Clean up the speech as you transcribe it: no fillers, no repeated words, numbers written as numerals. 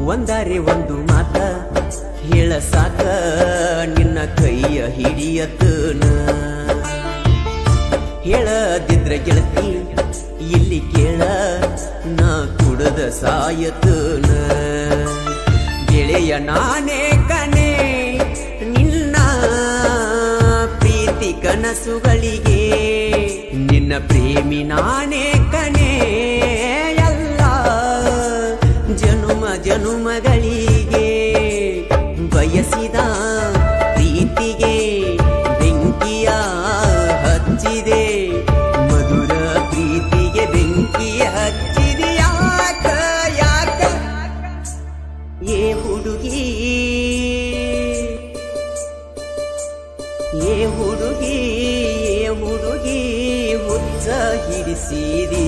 ಒಂದಾರೆ ಒಂದು ಮಾತ ಹೇಳ ಸಾಕ ನಿನ್ನ ಕೈಯ ಹಿಡಿಯತನ ಹೇಳದಿದ್ರ ಗೆಳತಿ ಇಲ್ಲಿ ಕೇಳ ನಾ ಕುಡದ ಸಾಯತನ ಗೆಳೆಯ ನಾನೇ ಕಣೆ ನಿನ್ನ ಪ್ರೀತಿ ಕನಸುಗಳಿಗೆ ನಿನ್ನ ಪ್ರೇಮಿ ನಾನೇ ಕಣೆ ಎಲ್ಲ ಜನುಮ ಜನುಮಗಳಿಗೆ ಬಯಸಿದ ಪ್ರೀತಿಗೆ ಬೆಂಕಿಯ ಹಚ್ಚಿದೆ ಮಧುರ ಪ್ರೀತಿಗೆ ಬೆಂಕಿಯ ಹಚ್ಚಿದೆ ಯಾಕ ಯಾಕ ಏ ಹುಡುಗಿ ಹುಚ್ಚ ಹಿಡಿಸಿದಿ